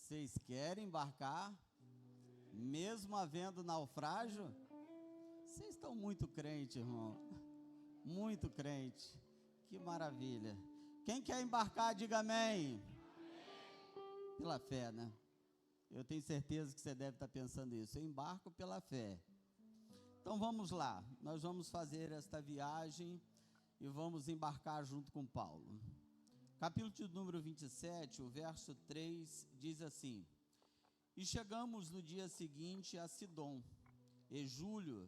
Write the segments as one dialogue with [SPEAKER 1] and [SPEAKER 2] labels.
[SPEAKER 1] Vocês querem embarcar? Mesmo havendo naufrágio? Vocês estão muito crente, irmão. Muito crente. Que maravilha. Quem quer embarcar, diga amém. Pela fé, né? Eu tenho certeza que você deve estar pensando isso. Eu embarco pela fé. Então vamos lá. Nós vamos fazer esta viagem e vamos embarcar junto com Paulo. Capítulo de número 27, o verso 3, diz assim: E chegamos no dia seguinte a Sidom, e Júlio,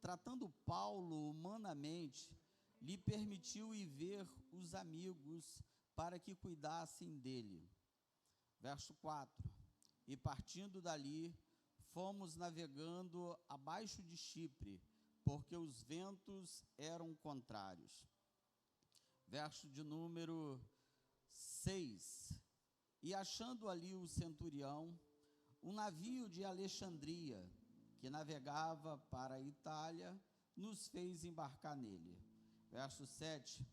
[SPEAKER 1] tratando Paulo humanamente, lhe permitiu ir ver os amigos para que cuidassem dele. Verso 4, e partindo dali, fomos navegando abaixo de Chipre, porque os ventos eram contrários. Verso de número 6, e achando ali o centurião, um navio de Alexandria, que navegava para a Itália, nos fez embarcar nele. Verso 7,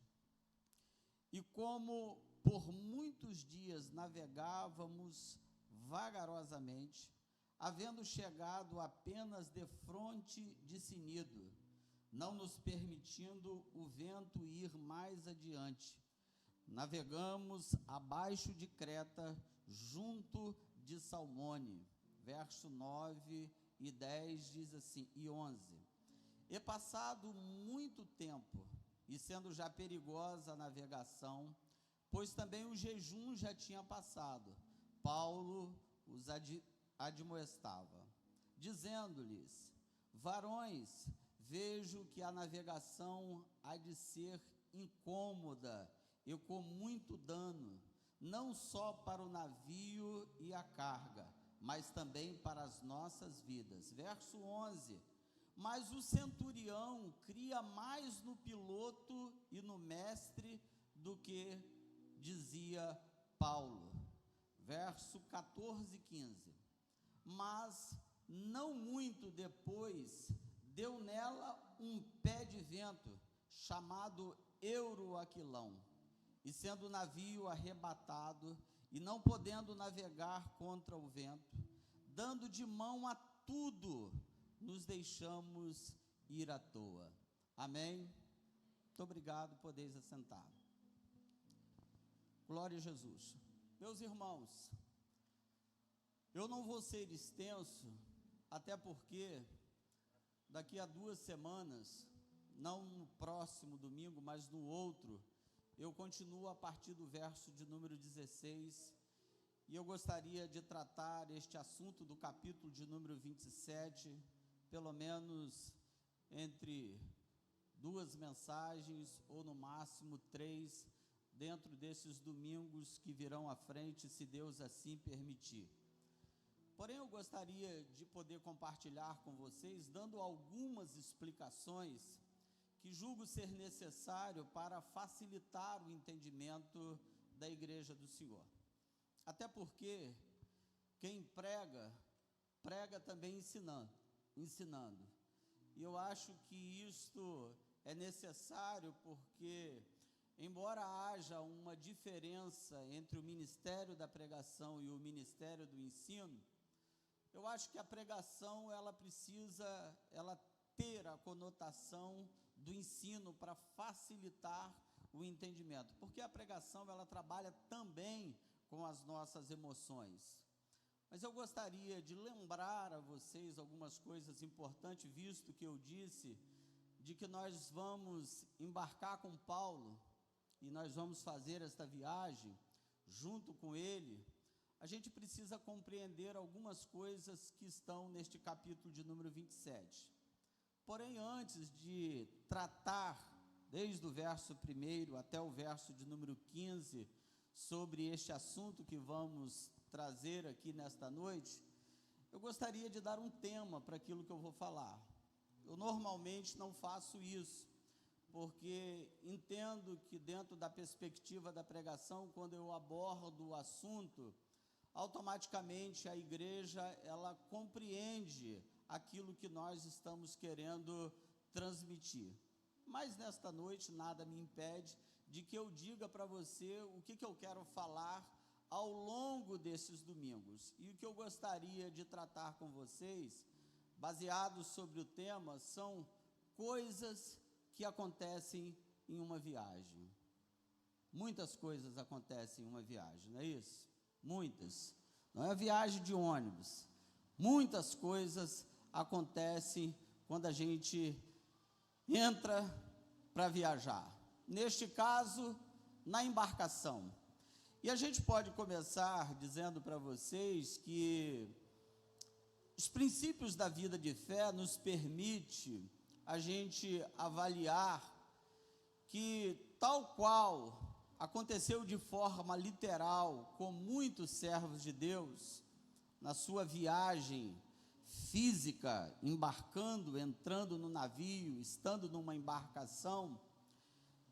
[SPEAKER 1] e como por muitos dias navegávamos vagarosamente, havendo chegado apenas defronte de Sinido, não nos permitindo o vento ir mais adiante, navegamos abaixo de Creta, junto de Salmone. Verso 9 e 10 diz assim, e 11. E passado muito tempo, e sendo já perigosa a navegação, pois também o jejum já tinha passado, Paulo os admoestava, dizendo-lhes: varões, vejo que a navegação há de ser incômoda e com muito dano, não só para o navio e a carga, mas também para as nossas vidas. Verso 11, mas o centurião cria mais no piloto e no mestre do que dizia Paulo. Verso 14 e 15, mas não muito depois, deu nela um pé de vento, chamado Euroaquilão, e sendo o navio arrebatado, e não podendo navegar contra o vento, dando de mão a tudo, nos deixamos ir à toa. Amém? Muito obrigado, podeis assentar. Glória a Jesus. Meus irmãos, eu não vou ser extenso, até porque daqui a 2 semanas, não no próximo domingo, mas no outro, eu continuo a partir do verso de número 16, e eu gostaria de tratar este assunto do capítulo de número 27, pelo menos entre 2 mensagens, ou no máximo 3, dentro desses domingos que virão à frente, se Deus assim permitir. Porém, eu gostaria de poder compartilhar com vocês, dando algumas explicações que julgo ser necessário para facilitar o entendimento da igreja do Senhor. Até porque quem prega, prega também ensinando. E eu acho que isto é necessário porque, embora haja uma diferença entre o ministério da pregação e o ministério do ensino, eu acho que a pregação, ela precisa ter a conotação do ensino para facilitar o entendimento, porque a pregação, ela trabalha também com as nossas emoções. Mas eu gostaria de lembrar a vocês algumas coisas importantes, visto que eu disse de que nós vamos embarcar com Paulo, e nós vamos fazer esta viagem junto com ele. A gente precisa compreender algumas coisas que estão neste capítulo de número 27. Porém, antes de tratar, desde o verso 1 até o verso de número 15, sobre este assunto que vamos trazer aqui nesta noite, eu gostaria de dar um tema para aquilo que eu vou falar. Eu normalmente não faço isso, porque entendo que dentro da perspectiva da pregação, quando eu abordo o assunto, automaticamente a igreja, ela compreende aquilo que nós estamos querendo transmitir. Mas nesta noite nada me impede de que eu diga para você o que eu quero falar ao longo desses domingos. E o que eu gostaria de tratar com vocês, baseado sobre o tema, são coisas que acontecem em uma viagem. Muitas coisas acontecem em uma viagem, não é isso? Muitas. Não é viagem de ônibus. Muitas coisas acontecem quando a gente entra para viajar. Neste caso, na embarcação. E a gente pode começar dizendo para vocês que os princípios da vida de fé nos permite a gente avaliar que, tal qual aconteceu de forma literal com muitos servos de Deus, na sua viagem física, embarcando, entrando no navio, estando numa embarcação,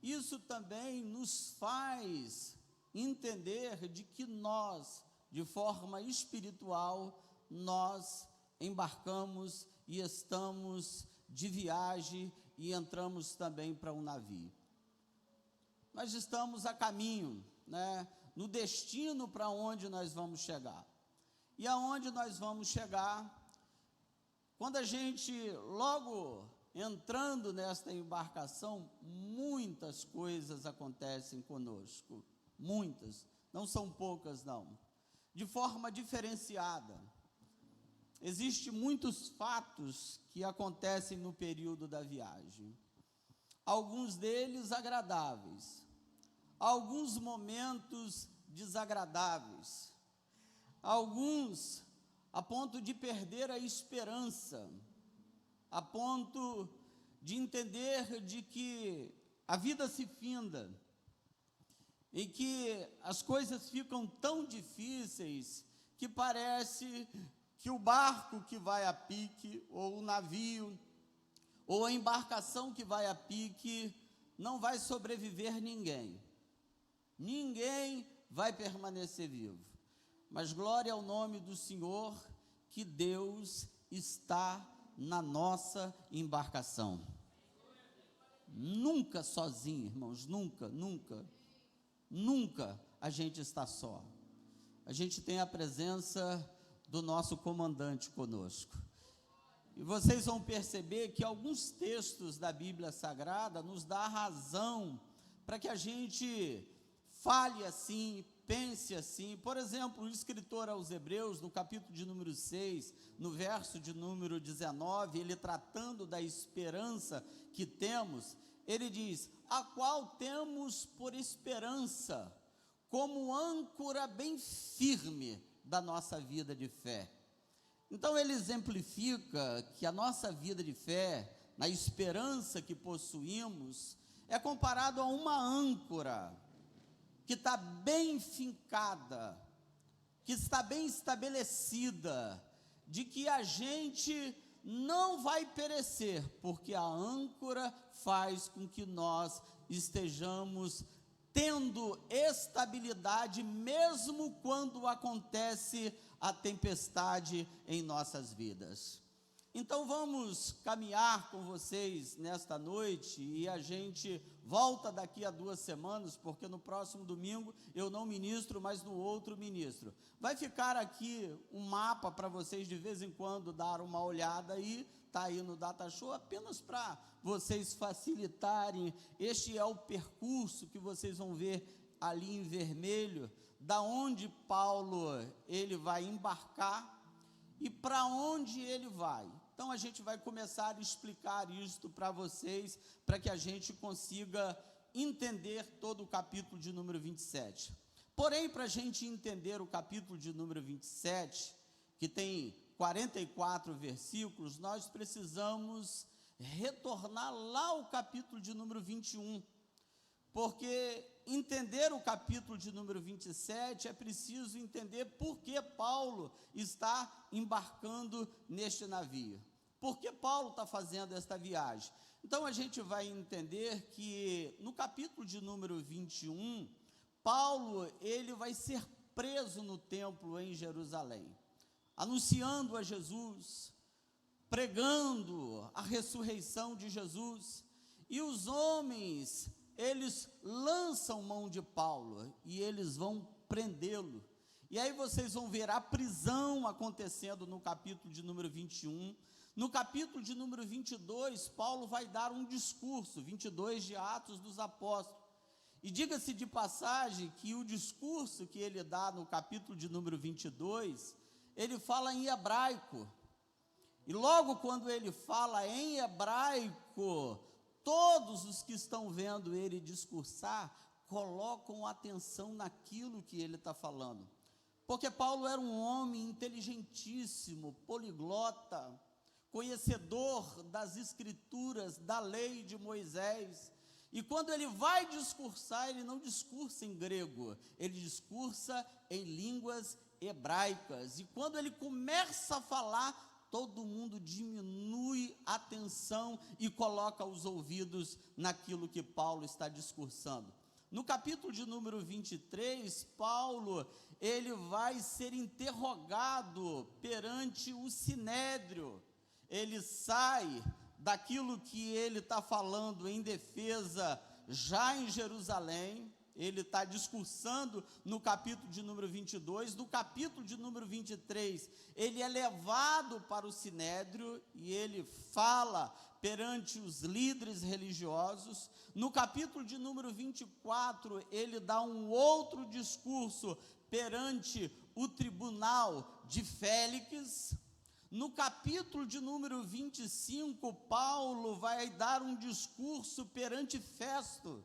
[SPEAKER 1] isso também nos faz entender de que nós, de forma espiritual, nós embarcamos e estamos de viagem e entramos também para um navio. Nós estamos a caminho, no destino para onde nós vamos chegar. E aonde nós vamos chegar, quando a gente, logo entrando nesta embarcação, muitas coisas acontecem conosco, muitas, não são poucas não, de forma diferenciada. Existem muitos fatos que acontecem no período da viagem, alguns deles agradáveis, alguns momentos desagradáveis, alguns a ponto de perder a esperança, a ponto de entender de que a vida se finda, e que as coisas ficam tão difíceis que parece que o barco que vai a pique, ou o navio, ou a embarcação que vai a pique, não vai sobreviver ninguém. Ninguém vai permanecer vivo. Mas glória ao nome do Senhor, que Deus está na nossa embarcação. Nunca sozinho, irmãos, nunca, nunca, nunca a gente está só. A gente tem a presença do nosso comandante conosco. E vocês vão perceber que alguns textos da Bíblia Sagrada nos dá razão para que a gente fale assim, pense assim. Por exemplo, o escritor aos Hebreus, no capítulo de número 6, no verso de número 19, ele tratando da esperança que temos, ele diz: a qual temos por esperança, como âncora bem firme da nossa vida de fé. Então ele exemplifica que a nossa vida de fé, na esperança que possuímos, é comparado a uma âncora que está bem fincada, que está bem estabelecida, de que a gente não vai perecer, porque a âncora faz com que nós estejamos tendo estabilidade, mesmo quando acontece a tempestade em nossas vidas. Então vamos caminhar com vocês nesta noite, e a gente volta daqui a 2 semanas, porque no próximo domingo eu não ministro, mas no outro ministro. Vai ficar aqui um mapa para vocês de vez em quando dar uma olhada aí, está aí no Data Show, apenas para vocês facilitarem. Este é o percurso que vocês vão ver ali em vermelho, da onde Paulo ele vai embarcar e para onde ele vai. Então a gente vai começar a explicar isto para vocês, para que a gente consiga entender todo o capítulo de número 27. Porém, para a gente entender o capítulo de número 27, que tem 44 versículos, nós precisamos retornar lá ao capítulo de número 21, porque entender o capítulo de número 27 é preciso entender por que Paulo está embarcando neste navio, por que Paulo está fazendo esta viagem. Então a gente vai entender que no capítulo de número 21, Paulo ele vai ser preso no templo em Jerusalém, anunciando a Jesus, pregando a ressurreição de Jesus, e os homens, eles lançam mão de Paulo, e eles vão prendê-lo, E aí vocês vão ver a prisão acontecendo no capítulo de número 21. No capítulo de número 22, Paulo vai dar um discurso, 22 de Atos dos Apóstolos. E diga-se de passagem que o discurso que ele dá no capítulo de número 22, ele fala em hebraico. E logo quando ele fala em hebraico, todos os que estão vendo ele discursar, colocam atenção naquilo que ele está falando. Porque Paulo era um homem inteligentíssimo, poliglota, conhecedor das escrituras, da lei de Moisés. E quando ele vai discursar, ele não discursa em grego, ele discursa em línguas hebraicas. E quando ele começa a falar, todo mundo diminui a atenção e coloca os ouvidos naquilo que Paulo está discursando. No capítulo de número 23, Paulo, ele vai ser interrogado perante o Sinédrio. Ele sai daquilo que ele está falando em defesa já em Jerusalém, ele está discursando no capítulo de número 22, no capítulo de número 23, ele é levado para o Sinédrio e ele fala perante os líderes religiosos. No capítulo de número 24, ele dá um outro discurso perante o tribunal de Félix. No capítulo de número 25, Paulo vai dar um discurso perante Festo.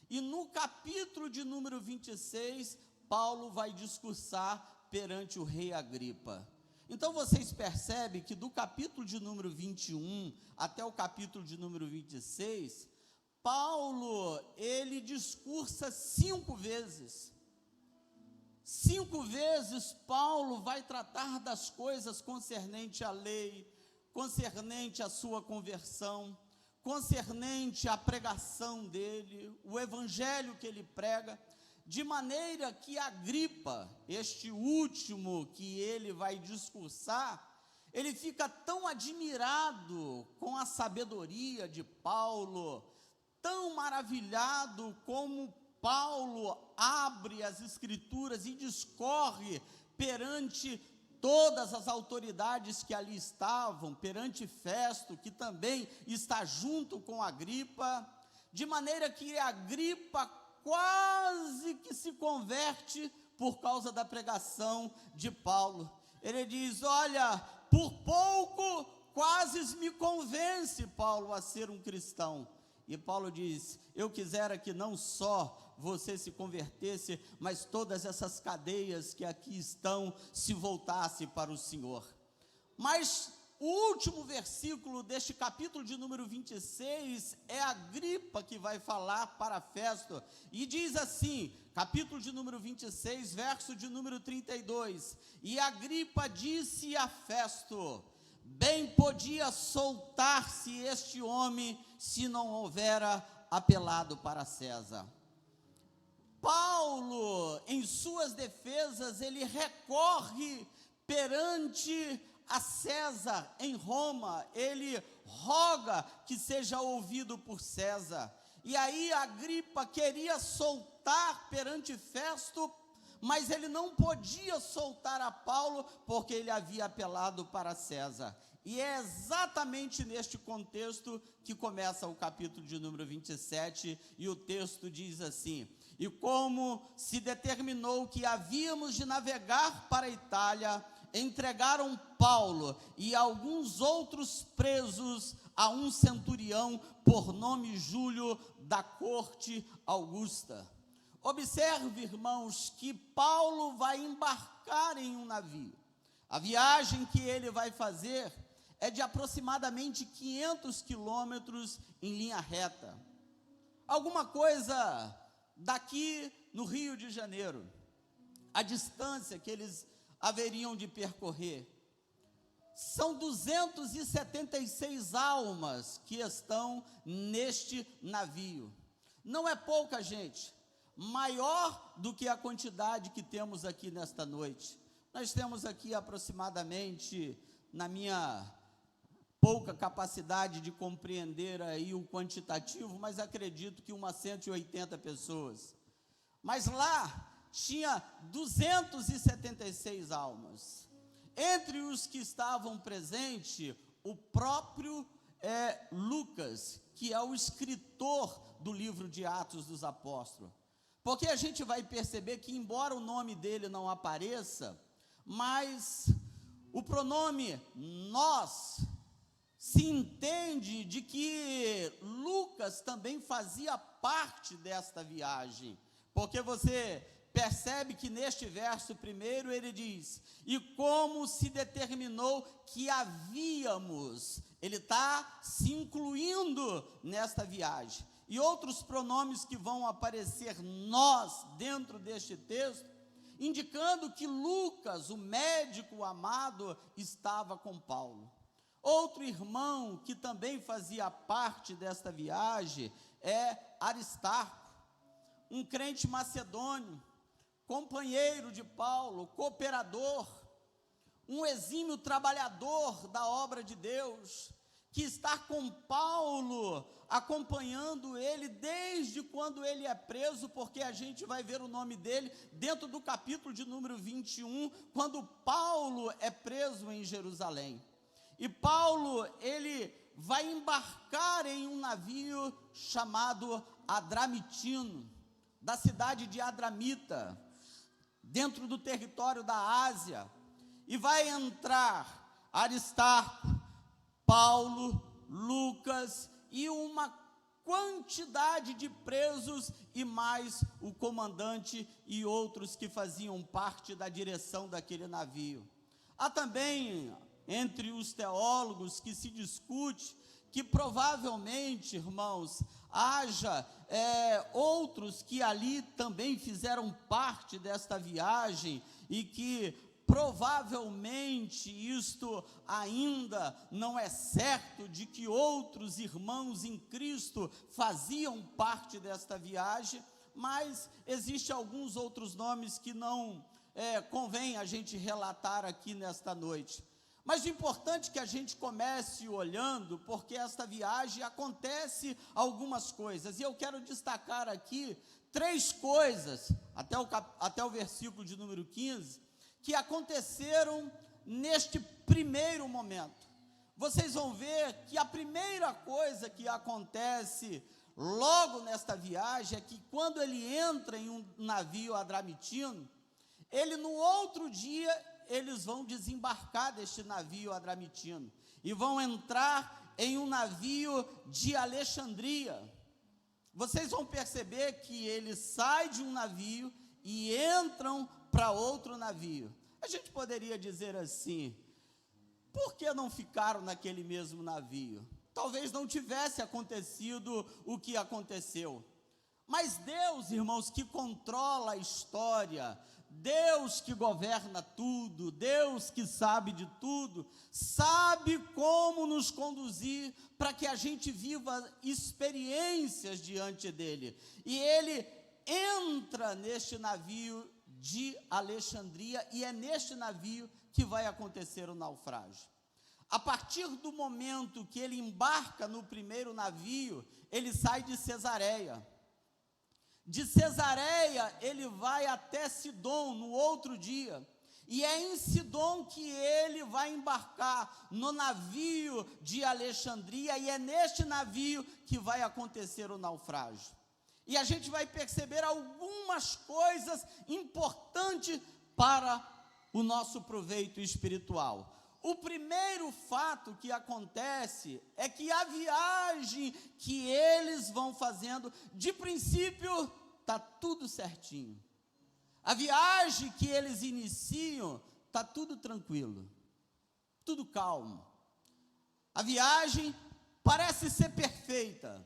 [SPEAKER 1] E no capítulo de número 26, Paulo vai discursar perante o rei Agripa. Então vocês percebem que do capítulo de número 21 até o capítulo de número 26, Paulo, ele discursa 5 vezes. 5 vezes Paulo vai tratar das coisas concernente à lei, concernente à sua conversão, concernente à pregação dele, o evangelho que ele prega, de maneira que Agripa, este último que ele vai discursar, ele fica tão admirado com a sabedoria de Paulo, tão maravilhado como Paulo abre as escrituras e discorre perante todas as autoridades que ali estavam, perante Festo, que também está junto com Agripa, de maneira que Agripa quase que se converte por causa da pregação de Paulo. Ele diz: olha, por pouco quase me convence, Paulo, a ser um cristão. E Paulo diz: eu quisera que não só você se convertesse, mas todas essas cadeias que aqui estão se voltassem para o Senhor. Mas o último versículo deste capítulo de número 26 é Agripa que vai falar para Festo, e diz assim, capítulo de número 26, verso de número 32, e Agripa disse a Festo: bem podia soltar-se este homem, se não houvera apelado para César. Paulo, em suas defesas, ele recorre perante a César em Roma, ele roga que seja ouvido por César. E aí Agripa queria soltar perante Festo, mas ele não podia soltar a Paulo, porque ele havia apelado para César. E é exatamente neste contexto que começa o capítulo de número 27, e o texto diz assim: e como se determinou que havíamos de navegar para a Itália, entregaram Paulo e alguns outros presos a um centurião por nome Júlio, da corte Augusta. Observe, irmãos, que Paulo vai embarcar em um navio. A viagem que ele vai fazer é de aproximadamente 500 quilômetros em linha reta. Alguma coisa daqui no Rio de Janeiro, a distância que eles haveriam de percorrer. São 276 almas que estão neste navio. Não é pouca gente, maior do que a quantidade que temos aqui nesta noite. Nós temos aqui aproximadamente, na minha pouca capacidade de compreender aí o quantitativo, mas acredito que umas 180 pessoas. Mas lá tinha 276 almas. Entre os que estavam presentes, o próprio Lucas, que é o escritor do livro de Atos dos Apóstolos. Porque a gente vai perceber que, embora o nome dele não apareça, mas o pronome nós se entende de que Lucas também fazia parte desta viagem, porque você percebe que neste verso primeiro ele diz, e como se determinou que havíamos, ele está se incluindo nesta viagem, e outros pronomes que vão aparecer nós dentro deste texto, indicando que Lucas, o médico amado, estava com Paulo. Outro irmão que também fazia parte desta viagem é Aristarco, um crente macedônio, companheiro de Paulo, cooperador, um exímio trabalhador da obra de Deus, que está com Paulo, acompanhando ele desde quando ele é preso, porque a gente vai ver o nome dele dentro do capítulo de número 21, quando Paulo é preso em Jerusalém. E Paulo, ele vai embarcar em um navio chamado Adramitino, da cidade de Adramita, dentro do território da Ásia, e vai entrar Aristarco, Paulo, Lucas e uma quantidade de presos e mais o comandante e outros que faziam parte da direção daquele navio. Há também entre os teólogos que se discute que provavelmente, irmãos, haja outros que ali também fizeram parte desta viagem e que provavelmente isto ainda não é certo, de que outros irmãos em Cristo faziam parte desta viagem, mas existem alguns outros nomes que não convém a gente relatar aqui nesta noite. Mas o importante é que a gente comece olhando, porque esta viagem acontece algumas coisas, e eu quero destacar aqui 3 coisas, até o versículo de número 15, que aconteceram neste primeiro momento. Vocês vão ver que a primeira coisa que acontece logo nesta viagem é que quando ele entra em um navio adramitino, ele no outro dia, eles vão desembarcar deste navio adramitino e vão entrar em um navio de Alexandria. Vocês vão perceber que eles saem de um navio e entram para outro navio. A gente poderia dizer assim, por que não ficaram naquele mesmo navio? Talvez não tivesse acontecido o que aconteceu. Mas Deus, irmãos, que controla a história, Deus que governa tudo, Deus que sabe de tudo, sabe como nos conduzir para que a gente viva experiências diante dele. E ele entra neste navio de Alexandria, e é neste navio que vai acontecer o naufrágio. A partir do momento que ele embarca no primeiro navio, ele sai de Cesareia. De Cesareia, ele vai até Sidom no outro dia, e é em Sidom que ele vai embarcar no navio de Alexandria, e é neste navio que vai acontecer o naufrágio. E a gente vai perceber algumas coisas importantes para o nosso proveito espiritual. O primeiro fato que acontece é que a viagem que eles vão fazendo, de princípio, está tudo certinho. A viagem que eles iniciam, está tudo tranquilo, tudo calmo. A viagem parece ser perfeita,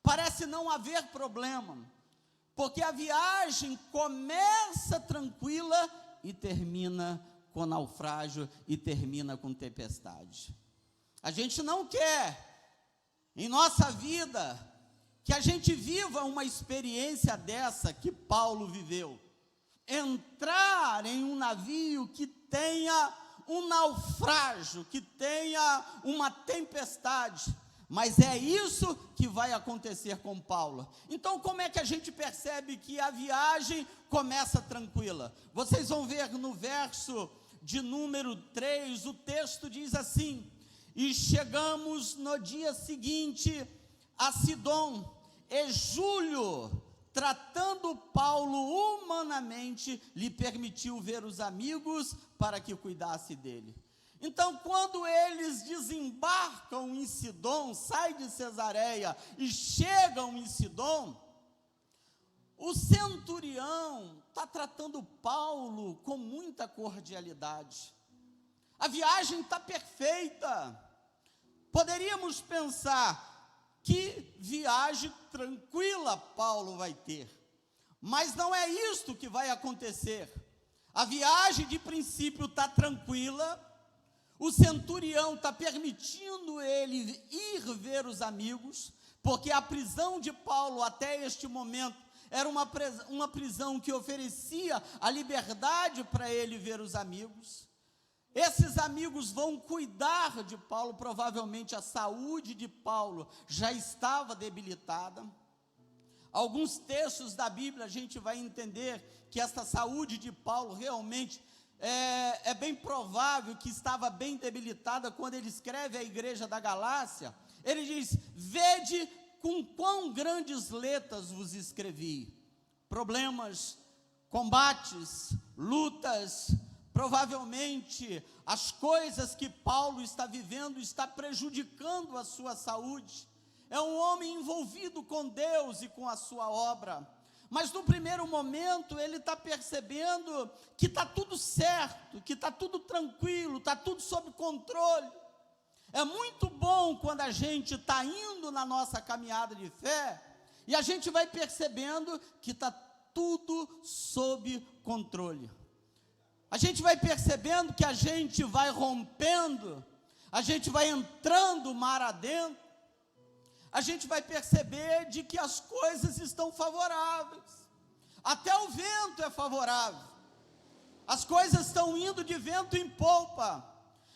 [SPEAKER 1] parece não haver problema, porque a viagem começa tranquila e termina com naufrágio e termina com tempestade. A gente não quer, em nossa vida, que a gente viva uma experiência dessa que Paulo viveu. Entrar em um navio que tenha um naufrágio, que tenha uma tempestade. Mas é isso que vai acontecer com Paulo. Então, como é que a gente percebe que a viagem começa tranquila? Vocês vão ver no verso de número 3, o texto diz assim: e chegamos no dia seguinte a Sidom, e Júlio, tratando Paulo humanamente, lhe permitiu ver os amigos para que cuidasse dele. Então, quando eles desembarcam em Sidom, saem de Cesareia e chegam em Sidom, o centurião está tratando Paulo com muita cordialidade. A viagem está perfeita. Poderíamos pensar, que viagem tranquila Paulo vai ter. Mas não é isto que vai acontecer. A viagem, de princípio, está tranquila. O centurião está permitindo ele ir ver os amigos, porque a prisão de Paulo até este momento era uma prisão que oferecia a liberdade para ele ver os amigos. Esses amigos vão cuidar de Paulo, provavelmente a saúde de Paulo já estava debilitada. Alguns textos da Bíblia a gente vai entender que essa saúde de Paulo realmente é bem provável que estava bem debilitada. Quando ele escreve à igreja da Galácia, ele diz: vede com quão grandes letras vos escrevi. Problemas, combates, lutas. Provavelmente as coisas que Paulo está vivendo está prejudicando a sua saúde. É um homem envolvido com Deus e com a sua obra. Mas no primeiro momento ele está percebendo que está tudo certo, que está tudo tranquilo, está tudo sob controle. É muito bom quando a gente está indo na nossa caminhada de fé e a gente vai percebendo que está tudo sob controle. A gente vai percebendo que a gente vai rompendo, a gente vai entrando mar adentro, a gente vai perceber de que as coisas estão favoráveis, até o vento é favorável, as coisas estão indo de vento em polpa,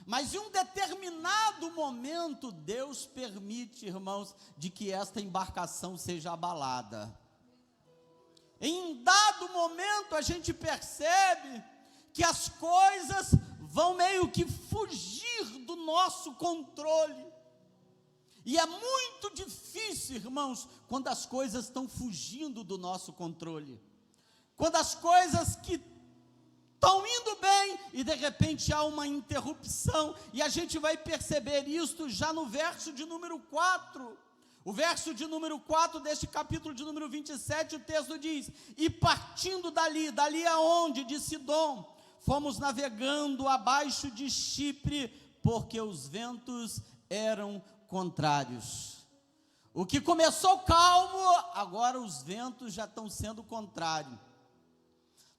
[SPEAKER 1] mas em um determinado momento, Deus permite, irmãos, de que esta embarcação seja abalada. Em um dado momento, a gente percebe que as coisas vão meio que fugir do nosso controle. E é muito difícil, irmãos, quando as coisas estão fugindo do nosso controle. Quando as coisas que estão indo bem e de repente há uma interrupção, e a gente vai perceber isso já no verso de número 4. O verso de número 4 deste capítulo de número 27, o texto diz: e partindo dali aonde? De Sidom, fomos navegando abaixo de Chipre, porque os ventos eram contrários. O que começou calmo, agora os ventos já estão sendo contrários.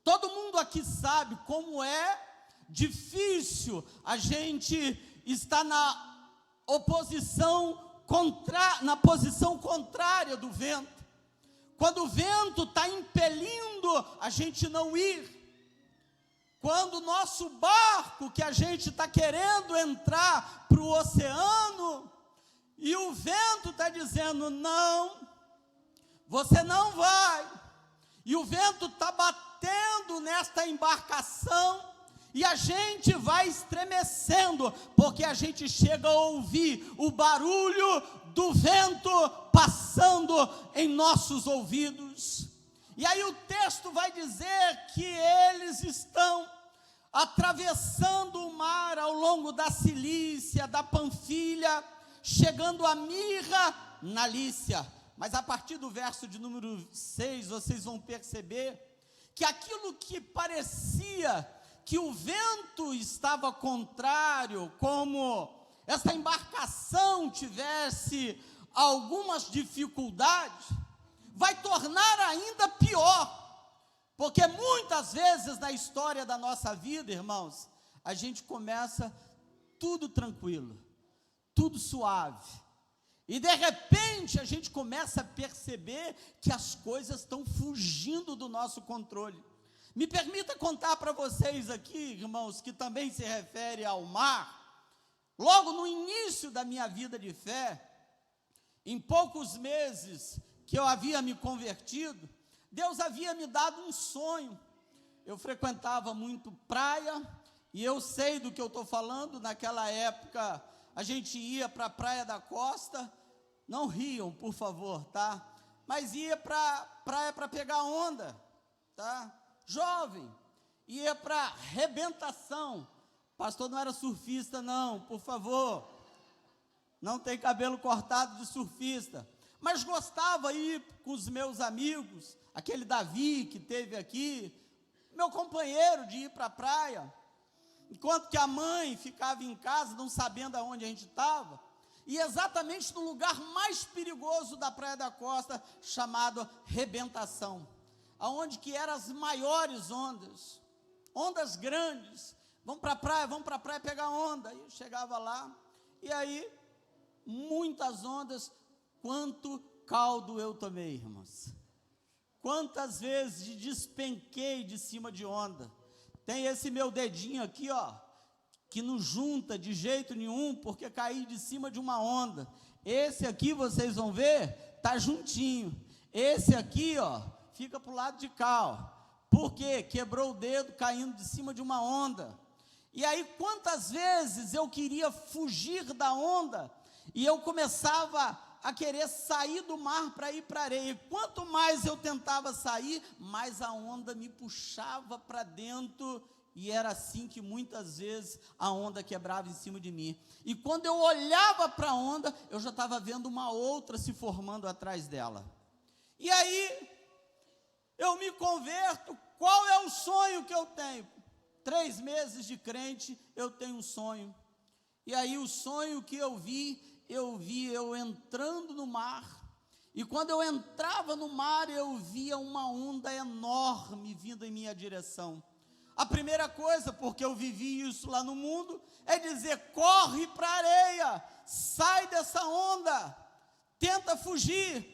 [SPEAKER 1] Todo mundo aqui sabe como é difícil a gente estar na posição contrária do vento. Quando o vento está impelindo a gente não ir. Quando o nosso barco, que a gente está querendo entrar para o oceano, e o vento está dizendo: não, você não vai, e o vento está batendo nesta embarcação, e a gente vai estremecendo, porque a gente chega a ouvir o barulho do vento passando em nossos ouvidos. E aí o texto vai dizer que eles estão atravessando o mar ao longo da Cilícia, da Panfilha, chegando a Mirra, na Lícia. Mas a partir do verso de número 6, vocês vão perceber que aquilo que parecia que o vento estava contrário, como essa embarcação tivesse algumas dificuldades, vai tornar ainda pior, porque muitas vezes na história da nossa vida, irmãos, a gente começa tudo tranquilo, tudo suave, e de repente a gente começa a perceber que as coisas estão fugindo do nosso controle. Me permita contar para vocês aqui, irmãos, que também se refere ao mar. Logo no início da minha vida de fé, em poucos meses que eu havia me convertido, Deus havia me dado um sonho. Eu frequentava muito praia, e eu sei do que eu estou falando. Naquela época, a gente ia para a Praia da Costa, não riam, por favor, tá? Mas ia para a praia para pegar onda, tá? Jovem, ia para arrebentação. Pastor não era surfista, não, por favor. Não tem cabelo cortado de surfista. Mas gostava de ir com os meus amigos, aquele Davi que teve aqui, meu companheiro, de ir para a praia. Enquanto que a mãe ficava em casa, não sabendo aonde a gente estava, e exatamente no lugar mais perigoso da Praia da Costa, chamado Rebentação, aonde que eram as maiores ondas grandes. Vamos para a praia pegar onda. E eu chegava lá, e aí, muitas ondas. Quanto caldo eu tomei, irmãos. Quantas vezes despenquei de cima de onda. Tem esse meu dedinho aqui, ó, que não junta de jeito nenhum, porque caí de cima de uma onda. Esse aqui, vocês vão ver, tá juntinho. Esse aqui, ó, fica para o lado de cá, ó. Por quê? Quebrou o dedo caindo de cima de uma onda. E aí, quantas vezes eu queria fugir da onda, e eu começava a querer sair do mar para ir para a areia. E quanto mais eu tentava sair, mais a onda me puxava para dentro, e era assim que muitas vezes a onda quebrava em cima de mim. E quando eu olhava para a onda, eu já estava vendo uma outra se formando atrás dela. E aí, eu me converto. Qual é o sonho que eu tenho? 3 meses de crente, eu tenho um sonho. E aí, o sonho que eu vi eu entrando no mar, e quando eu entrava no mar, eu via uma onda enorme vindo em minha direção. A primeira coisa, porque eu vivi isso lá no mundo, é dizer: corre para a areia, sai dessa onda, tenta fugir.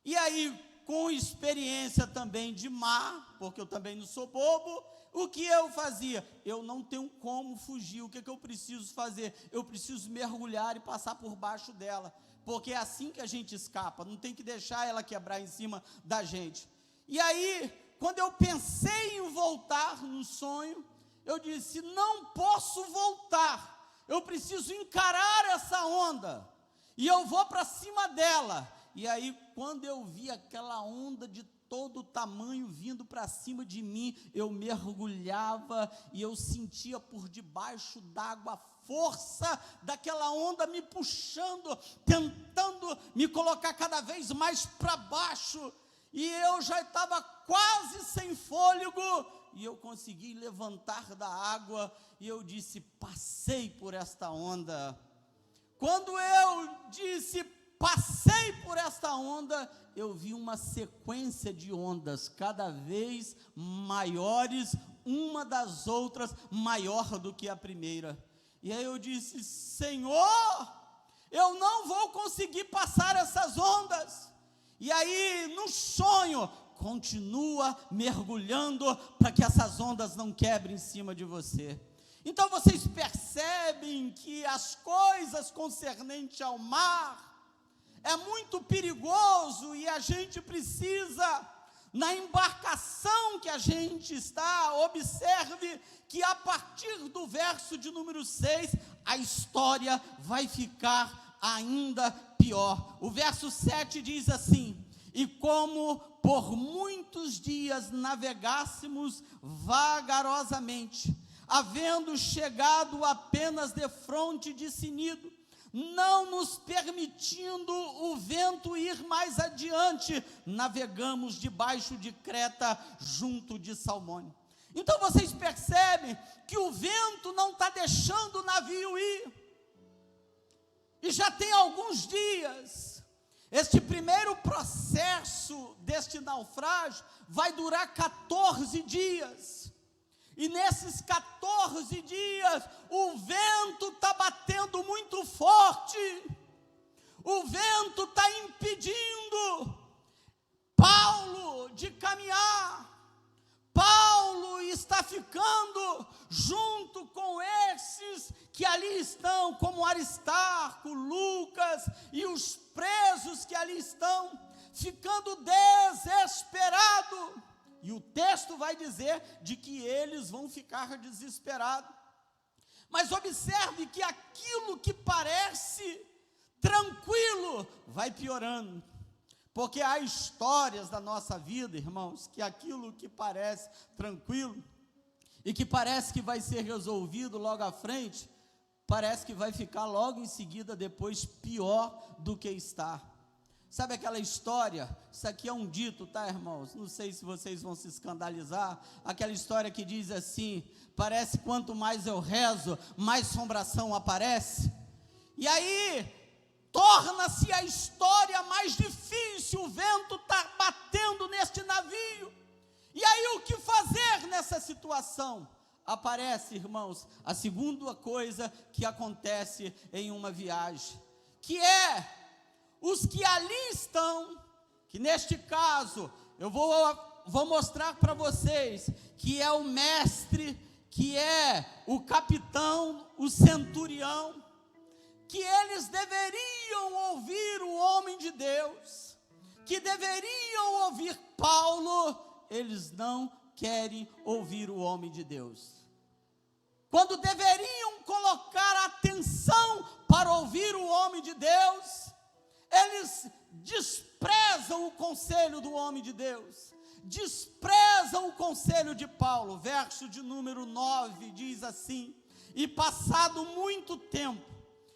[SPEAKER 1] E aí, com experiência também de mar, porque eu também não sou bobo, o que eu fazia? Eu não tenho como fugir. O que eu preciso fazer? Eu preciso mergulhar e passar por baixo dela, porque é assim que a gente escapa. Não tem que deixar ela quebrar em cima da gente. E aí, quando eu pensei em voltar no sonho, eu disse: não posso voltar, eu preciso encarar essa onda, e eu vou para cima dela. E aí, quando eu vi aquela onda de todo o tamanho vindo para cima de mim, eu mergulhava, e eu sentia por debaixo d'água a força daquela onda me puxando, tentando me colocar cada vez mais para baixo, e eu já estava quase sem fôlego, e eu consegui levantar da água, e eu disse: passei por esta onda. Quando eu disse passei por esta onda, eu vi uma sequência de ondas cada vez maiores, uma das outras maior do que a primeira. E aí eu disse: Senhor, eu não vou conseguir passar essas ondas. E aí, no sonho, continua mergulhando para que essas ondas não quebrem em cima de você. Então vocês percebem que as coisas concernentes ao mar é muito perigoso, e a gente precisa, na embarcação que a gente está, observe que a partir do verso de número 6, a história vai ficar ainda pior. O verso 7 diz assim: e como por muitos dias navegássemos vagarosamente, havendo chegado apenas defronte de Sinido, não nos permitindo o vento ir mais adiante, navegamos debaixo de Creta, junto de Salmone. Então vocês percebem que o vento não está deixando o navio ir, e já tem alguns dias. Este primeiro processo deste naufrágio vai durar 14 dias, e nesses 14 dias, o vento está batendo muito forte, o vento está impedindo Paulo de caminhar. Paulo está ficando junto com esses que ali estão, como Aristarco, Lucas e os presos que ali estão, ficando desesperados. E o texto vai dizer de que eles vão ficar desesperados. Mas observe que aquilo que parece tranquilo vai piorando. Porque há histórias da nossa vida, irmãos, que aquilo que parece tranquilo e que parece que vai ser resolvido logo à frente, parece que vai ficar logo em seguida depois pior do que está. Sabe aquela história? Isso aqui é um dito, tá, irmãos? Não sei se vocês vão se escandalizar. Aquela história que diz assim: parece que quanto mais eu rezo, mais assombração aparece. E aí, torna-se a história mais difícil, o vento está batendo neste navio. E aí, o que fazer nessa situação? Aparece, irmãos, a segunda coisa que acontece em uma viagem, que é os que ali estão, que neste caso, eu vou mostrar para vocês, que é o mestre, que é o capitão, o centurião, que eles deveriam ouvir o homem de Deus, que deveriam ouvir Paulo, eles não querem ouvir o homem de Deus. Quando deveriam colocar atenção para ouvir o homem de Deus, eles desprezam o conselho do homem de Deus, desprezam o conselho de Paulo. Verso de número 9 diz assim: e passado muito tempo,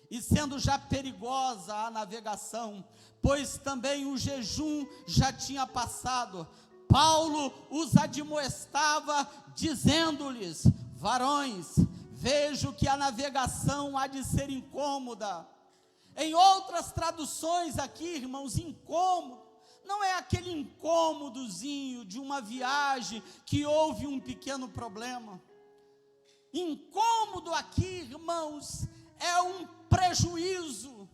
[SPEAKER 1] e sendo já perigosa a navegação, pois também o jejum já tinha passado, Paulo os admoestava, dizendo-lhes: varões, vejo que a navegação há de ser incômoda. Em outras traduções aqui, irmãos, incômodo, não é aquele incômodozinho de uma viagem que houve um pequeno problema. Incômodo aqui, irmãos, é um prejuízo,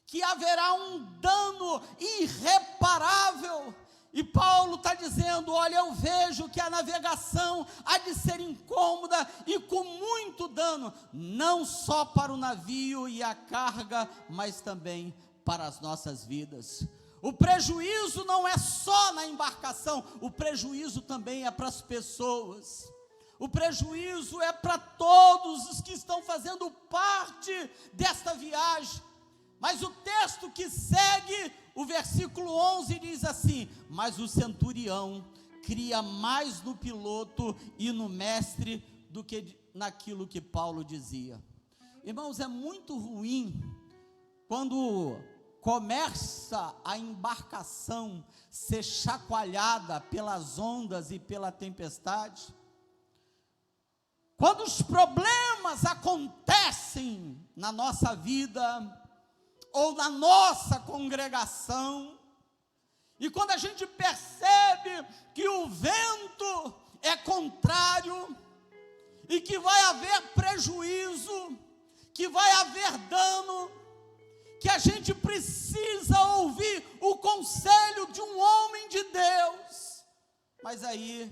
[SPEAKER 1] que haverá um dano irreparável. E Paulo está dizendo: olha, eu vejo que a navegação há de ser incômoda e com muito dano, não só para o navio e a carga, mas também para as nossas vidas. O prejuízo não é só na embarcação, o prejuízo também é para as pessoas. O prejuízo é para todos os que estão fazendo parte desta viagem. Mas o texto que segue, o versículo 11 diz assim: mas o centurião cria mais no piloto e no mestre do que naquilo que Paulo dizia. Irmãos, é muito ruim quando começa a embarcação ser chacoalhada pelas ondas e pela tempestade. Quando os problemas acontecem na nossa vida, ou na nossa congregação, e quando a gente percebe que o vento é contrário, e que vai haver prejuízo, que vai haver dano, que a gente precisa ouvir o conselho de um homem de Deus, mas aí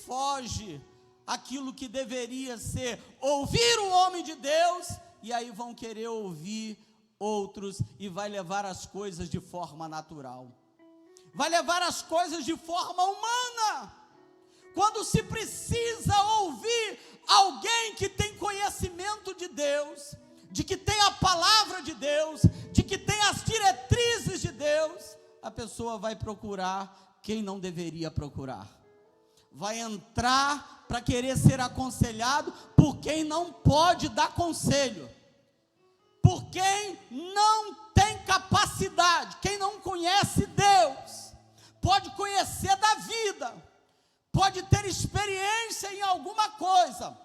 [SPEAKER 1] foge aquilo que deveria ser ouvir o homem de Deus, e aí vão querer ouvir outros, e vai levar as coisas de forma natural, vai levar as coisas de forma humana, quando se precisa ouvir alguém que tem conhecimento de Deus, de que tem a palavra de Deus, de que tem as diretrizes de Deus, a pessoa vai procurar quem não deveria procurar, vai entrar para querer ser aconselhado por quem não pode dar conselho, por quem não tem capacidade. Quem não conhece Deus, pode conhecer da vida, pode ter experiência em alguma coisa,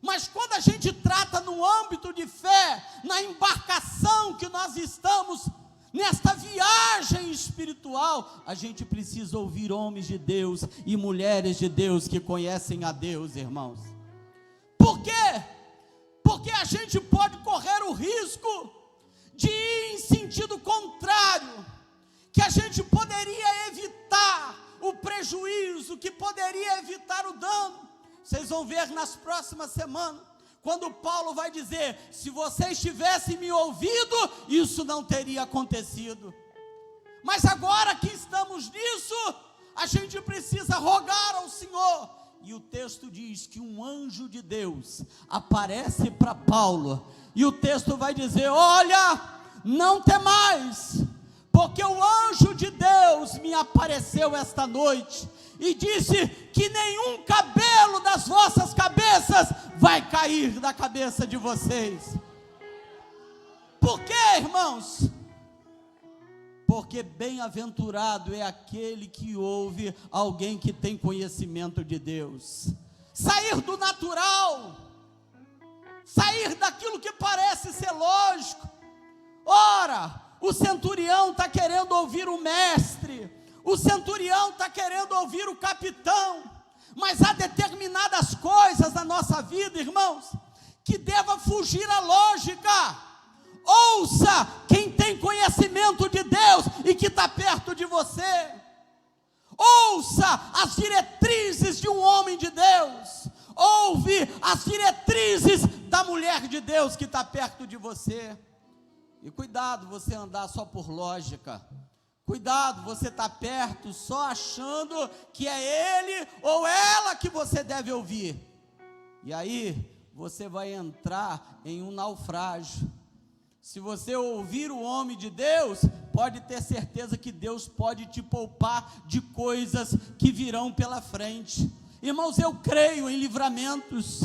[SPEAKER 1] mas quando a gente trata no âmbito de fé, na embarcação que nós estamos, nesta viagem espiritual, a gente precisa ouvir homens de Deus e mulheres de Deus que conhecem a Deus, irmãos. Por quê? Porque a gente pode correr o risco de ir em sentido contrário, que a gente poderia evitar o prejuízo, que poderia evitar o dano. Vocês vão ver nas próximas semanas, Quando Paulo vai dizer: se vocês tivessem me ouvido, isso não teria acontecido. Mas agora que estamos nisso, a gente precisa rogar ao Senhor. E o texto diz que um anjo de Deus aparece para Paulo, e o texto vai dizer: olha, não temais, porque o anjo de Deus me apareceu esta noite, e disse que nenhum cabelo das vossas cabeças vai cair da cabeça de vocês. Por quê, irmãos? Porque bem-aventurado é aquele que ouve alguém que tem conhecimento de Deus. Sair do natural, sair daquilo que parece ser lógico. Ora, o centurião está querendo ouvir o mestre, o centurião está querendo ouvir o capitão, mas há determinadas coisas na nossa vida, irmãos, que deva fugir à lógica. Ouça quem tem conhecimento de Deus e que está perto de você. Ouça as diretrizes de um homem de Deus. Ouve as diretrizes da mulher de Deus que está perto de você. E cuidado você andar só por lógica. Cuidado você estar perto só achando que é ele ou ela que você deve ouvir. E aí você vai entrar em um naufrágio. Se você ouvir o homem de Deus, pode ter certeza que Deus pode te poupar de coisas que virão pela frente. Irmãos, eu creio em livramentos.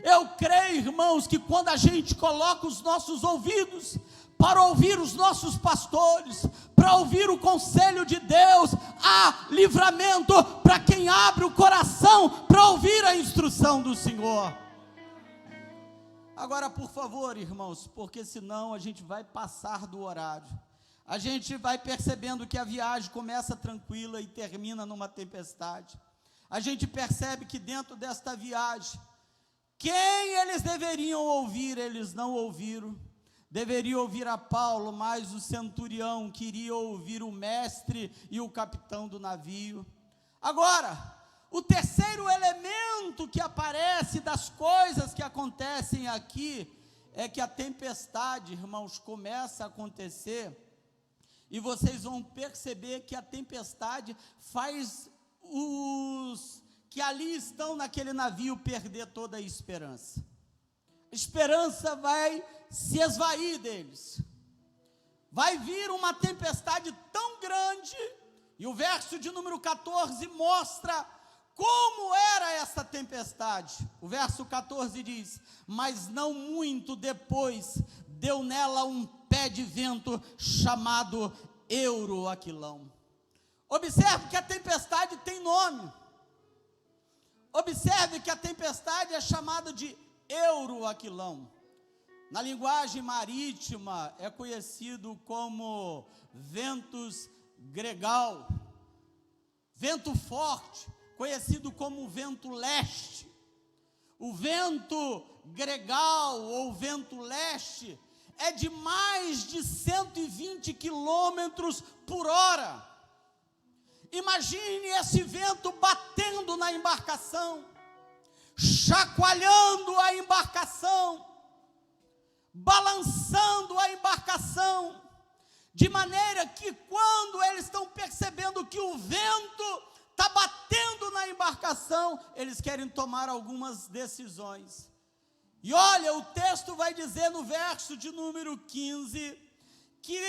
[SPEAKER 1] Eu creio, irmãos, que quando a gente coloca os nossos ouvidos para ouvir os nossos pastores, para ouvir o conselho de Deus, há livramento para quem abre o coração para ouvir a instrução do Senhor. Agora, por favor, irmãos, porque senão a gente vai passar do horário. A gente vai percebendo que a viagem começa tranquila e termina numa tempestade. A gente percebe que dentro desta viagem, quem eles deveriam ouvir, eles não ouviram. Deveriam ouvir a Paulo, mas o centurião queria ouvir o mestre e o capitão do navio. Agora, o terceiro elemento que aparece das coisas que acontecem aqui é que a tempestade, irmãos, começa a acontecer, e vocês vão perceber que a tempestade faz os que ali estão naquele navio perder toda a esperança. A esperança vai se esvair deles. Vai vir uma tempestade tão grande, e o verso de número 14 mostra como era essa tempestade. O verso 14 diz: mas não muito depois, deu nela um pé de vento chamado Euroaquilão. Observe que a tempestade tem nome. Observe que a tempestade é chamada de Euroaquilão. Na linguagem marítima é conhecido como ventos gregal, vento forte, conhecido como vento leste. O vento gregal ou vento leste é de mais de 120 quilômetros por hora. Imagine esse vento batendo na embarcação, chacoalhando a embarcação, balançando a embarcação, de maneira que quando eles estão percebendo que o vento está batendo na embarcação, eles querem tomar algumas decisões. E olha, o texto vai dizer no verso de número 15, que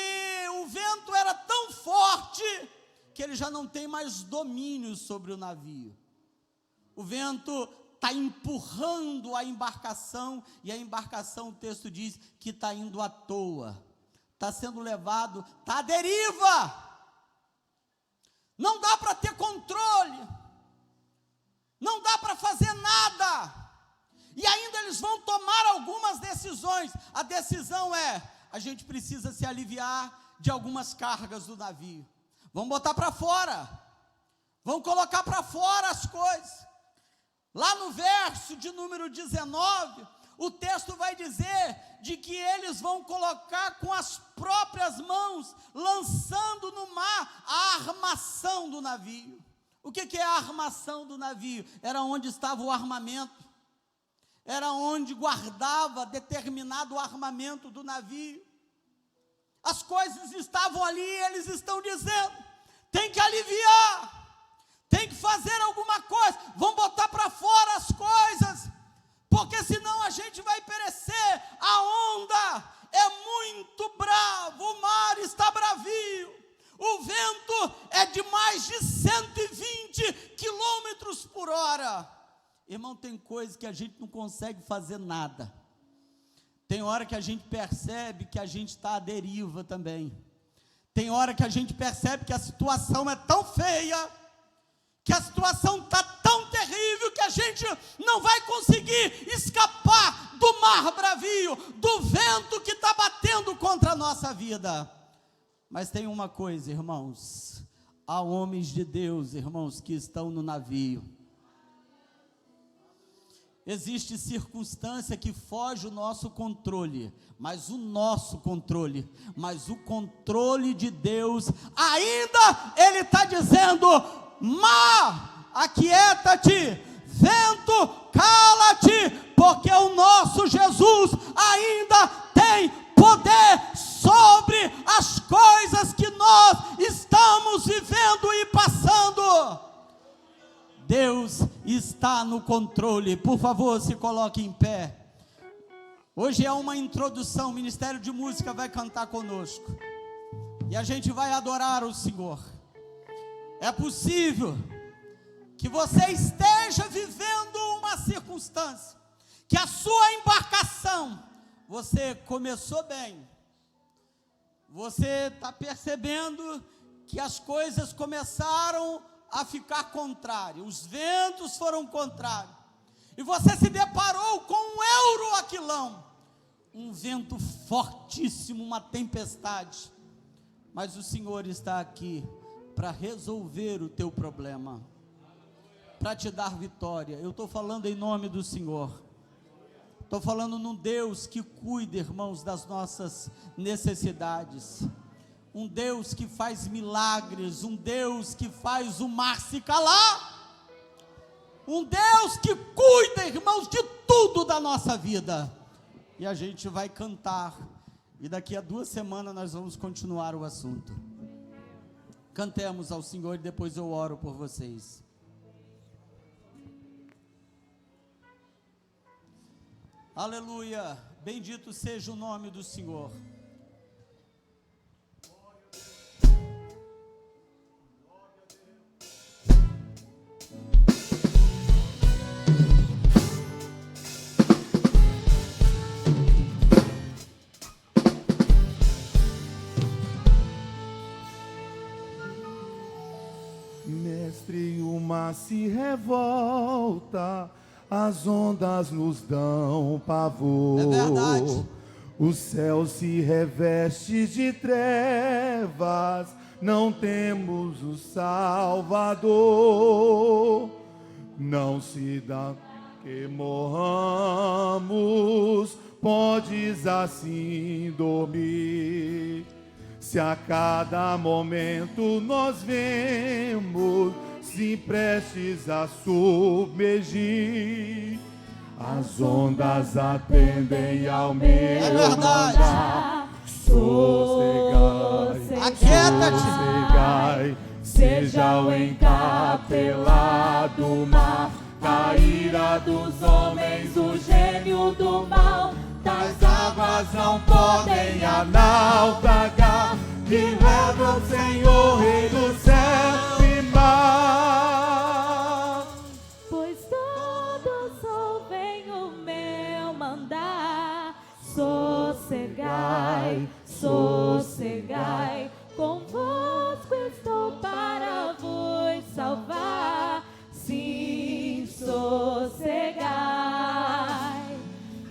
[SPEAKER 1] o vento era tão forte, que ele já não tem mais domínio sobre o navio. O vento está empurrando a embarcação, e a embarcação, o texto diz, que está indo à toa, está sendo levado, está à deriva. Não dá para ter controle, não dá para fazer nada, e ainda eles vão tomar algumas decisões. A decisão é: a gente precisa se aliviar de algumas cargas do navio, vamos botar para fora, vamos colocar para fora as coisas. Lá no verso de número 19, o texto vai dizer de que eles vão colocar com as próprias mãos, lançando no mar a armação do navio. O que é a armação do navio? Era onde estava o armamento, era onde guardava determinado armamento do navio. As coisas estavam ali e eles estão dizendo: tem que aliviar, tem que fazer alguma coisa, vão botar para fora as coisas, porque senão a gente vai perecer. A onda é muito brava, o mar está bravio, o vento é de mais de 120 quilômetros por hora. Irmão, tem coisa que a gente não consegue fazer nada. Tem hora que a gente percebe que a gente está à deriva também. Tem hora que a gente percebe que a situação é tão feia, que a situação está tão terrível, que a gente não vai conseguir escapar do mar bravio, do vento que está batendo contra a nossa vida. Mas tem uma coisa, irmãos: há homens de Deus, irmãos, que estão no navio. Existe circunstância que foge o nosso controle, mas o controle de Deus, ainda Ele está dizendo: mar, aquieta-te, vento, cala-te, porque o nosso Jesus ainda tem poder sobre as coisas que nós estamos vivendo e passando. Deus está no controle. Por favor, se coloque em pé. Hoje é uma introdução, o Ministério de Música vai cantar conosco, e a gente vai adorar o Senhor. É possível que você esteja vivendo uma circunstância, que a sua embarcação, você começou bem, você está percebendo que as coisas começaram a ficar contrárias, os ventos foram contrários, e você se deparou com um euroaquilão, um vento fortíssimo, uma tempestade, mas o Senhor está aqui para resolver o teu problema, para te dar vitória. Eu estou falando em nome do Senhor, estou falando num Deus que cuida, irmãos, das nossas necessidades, um Deus que faz milagres, um Deus que faz o mar se calar, um Deus que cuida, irmãos, de tudo da nossa vida. E a gente vai cantar, e daqui a 2 semanas nós vamos continuar o assunto. Cantemos ao Senhor e depois eu oro por vocês. Aleluia, bendito seja o nome do Senhor.
[SPEAKER 2] Mestre, o mar se revolta, as ondas nos dão pavor.
[SPEAKER 1] É verdade.
[SPEAKER 2] O céu se reveste de trevas, não temos o Salvador. Não se dá que morramos, podes assim dormir. Se a cada momento nós vemos se prestes a submergir, as ondas atendem ao meu mandar. Sossegai,
[SPEAKER 1] aquieta-te,
[SPEAKER 2] seja o encapelado mar, da ira dos homens, o gênio do mal. Das águas não podem naufragar, que leva o Senhor, Rei do céu e mar.
[SPEAKER 3] Pois todos ouvem o meu mandar. Sossegai, sossegai, convosco estou para vos salvar. Sim, sossegai.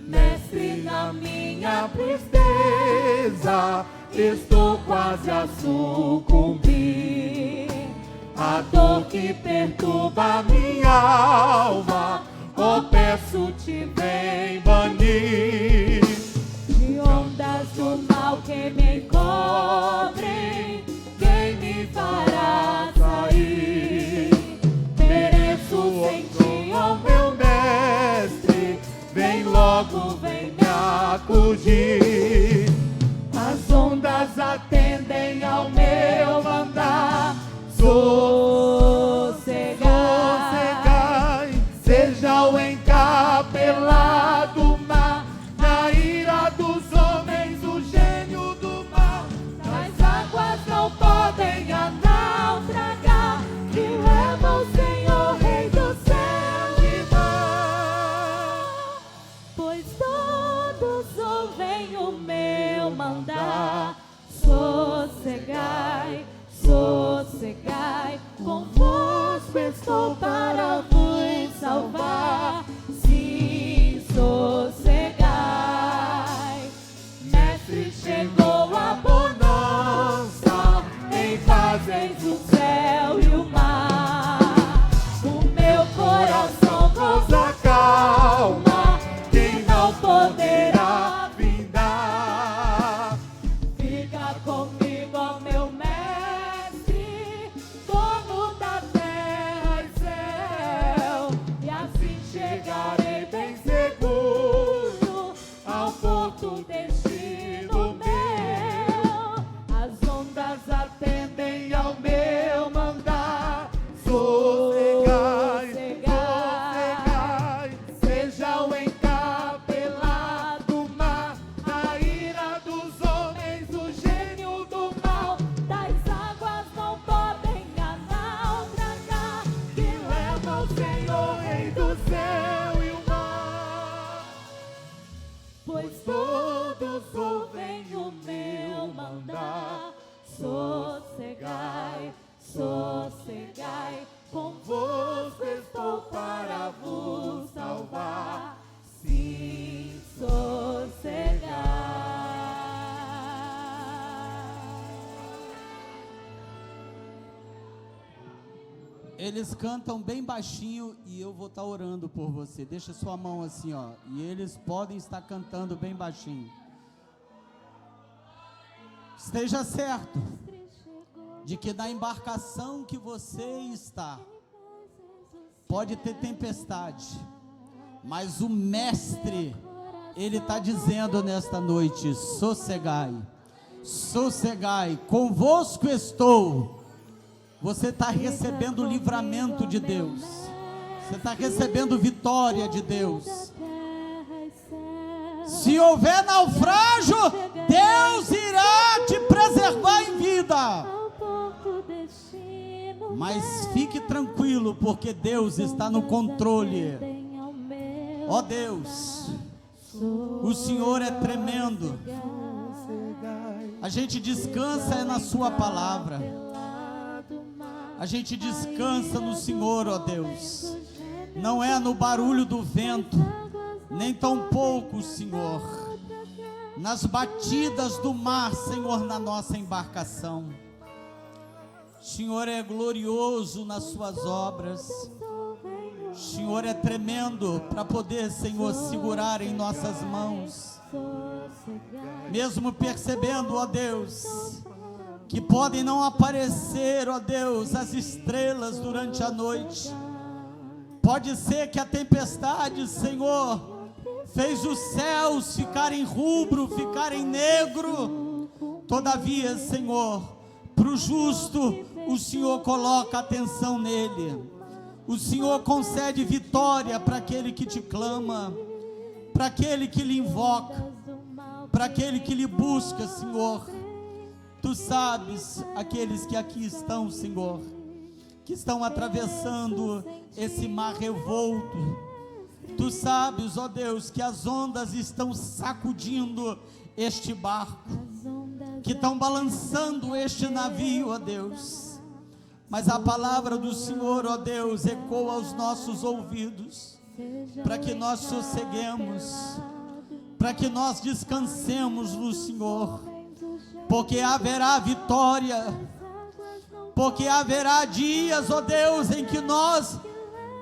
[SPEAKER 3] Mestre, na minha tristeza estou quase a sucumbir. A dor que perturba minha alma, oh, peço-te, vem banir. De ondas do mal que me encobrem, quem me fará sair? Pereço sem ti, oh meu mestre, vem sacudir. As ondas atendem ao meu mandar. Sossegai, seja o encapelado mar. Na ira dos homens, o gênio do mal. As águas não podem a naufragar, que leva o Senhor, Rei do céu e mar.
[SPEAKER 2] Pois todos ouvem o meu mandar. Sossegai, sossegai, convosco estou para vos salvar. Sim, sossegai. Mestre, chegou a bonança, em paz eis o céu e o mar. O meu coração
[SPEAKER 3] Nos acalma, quem não poderá findar.
[SPEAKER 2] fica comigo, ó meu mestre, dono da terra e céu, e assim chegarei bem seguro ao porto destino meu. As ondas atendem ao meu mandar.
[SPEAKER 3] Sossegai,
[SPEAKER 2] Sossegai,
[SPEAKER 3] seja o encapelado mar. Na ira dos homens, o gênio do mal.
[SPEAKER 2] das águas não podem a naufragar, que leva o Senhor, Rei do céu e o mar. Pois todos ouvem o meu mandar. Sossegai, sossegai, convosco estou para vos salvar. Sim, sossegai.
[SPEAKER 1] Eles cantam bem baixinho e eu vou estar orando por você. Deixa sua mão assim, ó. E eles podem estar cantando bem baixinho. Esteja certo de que na embarcação que você está, pode ter tempestade, mas o mestre, ele está dizendo nesta noite: sossegai, sossegai, convosco estou. Você está recebendo o livramento de Deus, você está recebendo vitória de Deus. Se houver naufrágio, Deus irá te preservar em vida. Mas fique tranquilo, porque Deus está no controle. Ó Deus, o Senhor é tremendo. A gente descansa na sua palavra. A gente descansa no Senhor, ó Deus. Não é no barulho do vento, nem tampouco, Senhor, nas batidas do mar, Senhor, na nossa embarcação. O Senhor é glorioso nas suas obras. O Senhor é tremendo para poder, Senhor, segurar em nossas mãos. Mesmo percebendo, ó Deus, que podem não aparecer, ó Deus, as estrelas durante a noite. Pode ser que a tempestade, Senhor, fez os céus ficarem rubro, ficarem negro. Todavia, Senhor, para o justo, o Senhor coloca atenção nele. O Senhor concede vitória para aquele que te clama, para aquele que lhe invoca, para aquele que lhe busca, Senhor. Tu sabes aqueles que aqui estão, Senhor, que estão atravessando esse mar revolto. Tu sabes, ó Deus, que as ondas estão sacudindo este barco, que estão balançando este navio, ó Deus. Mas a palavra do Senhor, ó Deus, ecoa aos nossos ouvidos, para que nós sosseguemos, para que nós descansemos no Senhor, porque haverá vitória, porque haverá dias, ó Deus, em que nós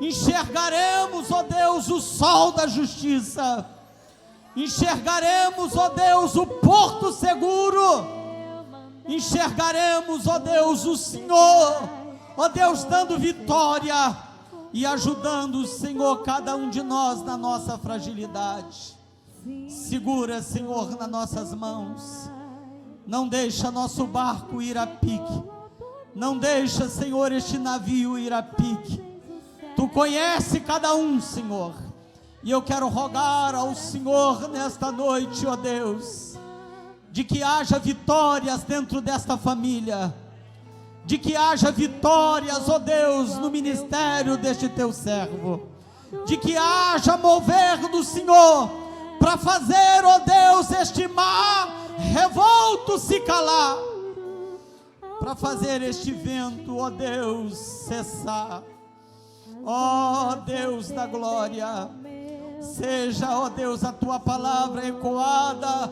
[SPEAKER 1] enxergaremos, ó Deus, o sol da justiça, enxergaremos, ó Deus, o porto seguro, enxergaremos, ó Deus, o Senhor, ó Deus, dando vitória e ajudando, Senhor, cada um de nós na nossa fragilidade. Segura, Senhor, nas nossas mãos. Não deixa nosso barco ir a pique. Não deixa, Senhor, este navio ir a pique. Tu conhece cada um, Senhor. E eu quero rogar ao Senhor nesta noite, ó Deus, de que haja vitórias dentro desta família, de que haja vitórias, ó Deus, no ministério deste teu servo, de que haja mover do Senhor, para fazer, ó Deus, este mar revolto se calar, para fazer este vento, ó Deus, cessar. Ó Deus da glória, seja, ó Deus, a tua palavra ecoada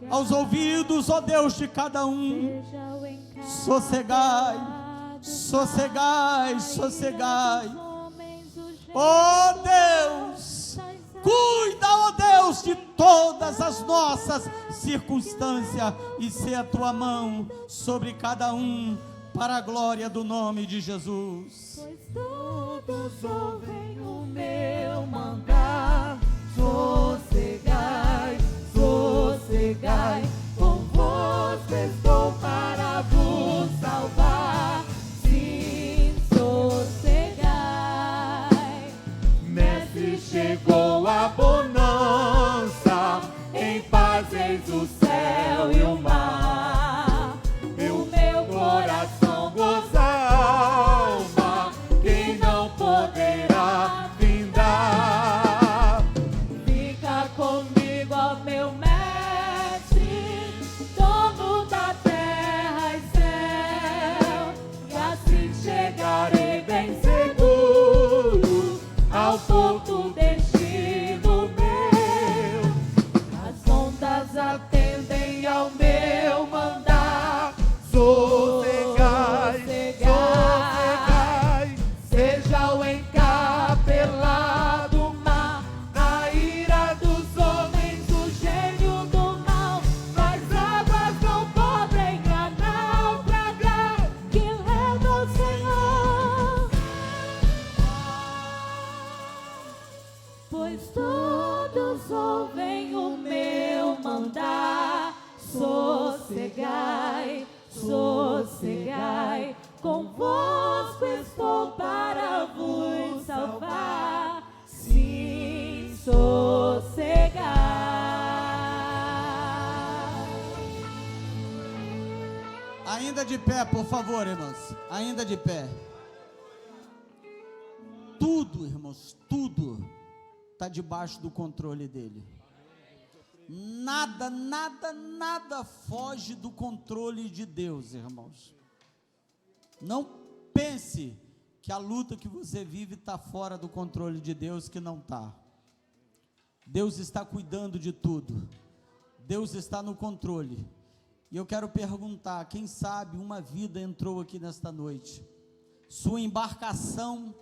[SPEAKER 1] aos ouvidos, ó Deus, de cada um. Sossegai, sossegai, sossegai. Ó Deus, cuida, ó Deus, de todas as nossas circunstâncias e se a tua mão sobre cada um, para a glória do nome de Jesus.
[SPEAKER 3] Pois todos ouvem o meu mandar. Sossegai, sossegai, convosco estou para vos salvar. Sim, sossegai. Mestre, chegou a bonança, em paz eis o céu e o mar. O meu coração goza a alma, quem não poderá findar. Fica comigo, ó meu mestre, dono da terra e céu, e assim chegarei bem seguro ao porto destino meu. As ondas atendem ao meu mandar. Sossegai, sossegai, seja o encapelado mar, a ira dos homens, o gênio do mal, mas águas não podem a naufragar, que leva o Senhor. Pois todos ouvem o meu mandar. Sossegai, sossegai, convosco estou para vos salvar. Sim, sossegai.
[SPEAKER 1] Ainda de pé, por favor, irmãos. Ainda de pé. Tudo, irmãos, tudo está debaixo do controle dele. Nada, nada, nada foge do controle de Deus, irmãos. Não pense que a luta que você vive está fora do controle de Deus, que não está. Deus está cuidando de tudo. Deus está no controle. E eu quero perguntar, quem sabe uma vida entrou aqui nesta noite. Sua embarcação,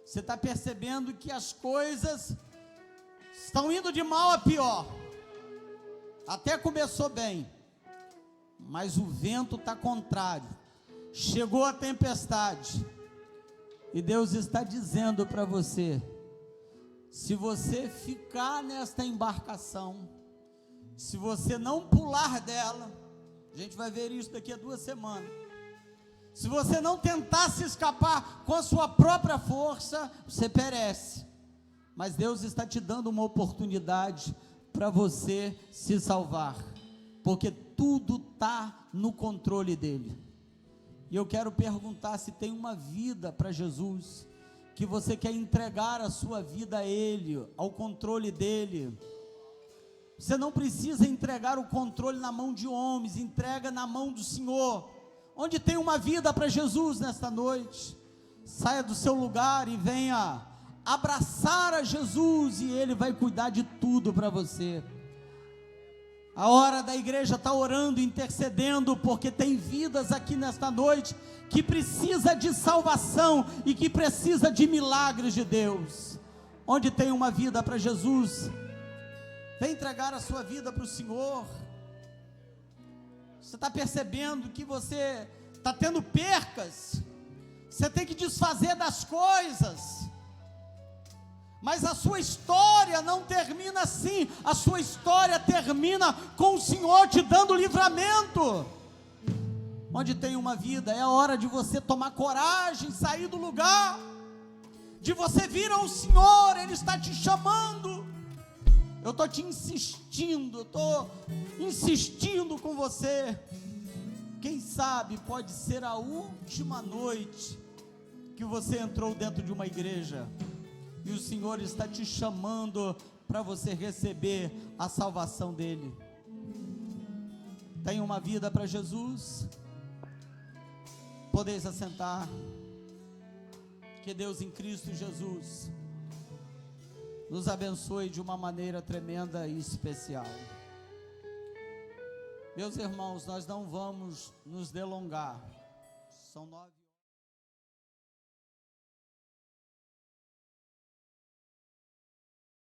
[SPEAKER 1] você está percebendo que as coisas estão indo de mal a pior. Até começou bem, mas o vento está contrário, chegou a tempestade, e Deus está dizendo para você, se você ficar nesta embarcação, se você não pular dela, a gente vai ver isso daqui a 2 semanas, se você não tentar se escapar com a sua própria força, você perece, mas Deus está te dando uma oportunidade para você se salvar, porque tudo está no controle dele. E eu quero perguntar se tem uma vida para Jesus, que você quer entregar a sua vida a ele, ao controle dele. Você não precisa entregar o controle na mão de homens, entrega na mão do Senhor. Onde tem uma vida para Jesus nesta noite, saia do seu lugar e venha abraçar a Jesus, e Ele vai cuidar de tudo para você. A hora da igreja está orando, intercedendo, porque tem vidas aqui nesta noite, que precisa de salvação, e que precisa de milagres de Deus. Onde tem uma vida para Jesus, vem entregar a sua vida para o Senhor. Você está percebendo que você está tendo percas, você tem que desfazer das coisas. Mas a sua história não termina assim. A sua história termina com o Senhor te dando livramento. Onde tem uma vida, é a hora de você tomar coragem, sair do lugar, de você vir ao Senhor. Ele está te chamando. Eu estou te insistindo, eu estou insistindo com você. Quem sabe pode ser a última noite que você entrou dentro de uma igreja, e o Senhor está te chamando para você receber a salvação dEle. Tem uma vida para Jesus? Podeis assentar. Que Deus em Cristo Jesus nos abençoe de uma maneira tremenda e especial. Meus irmãos, nós não vamos nos delongar. São 9.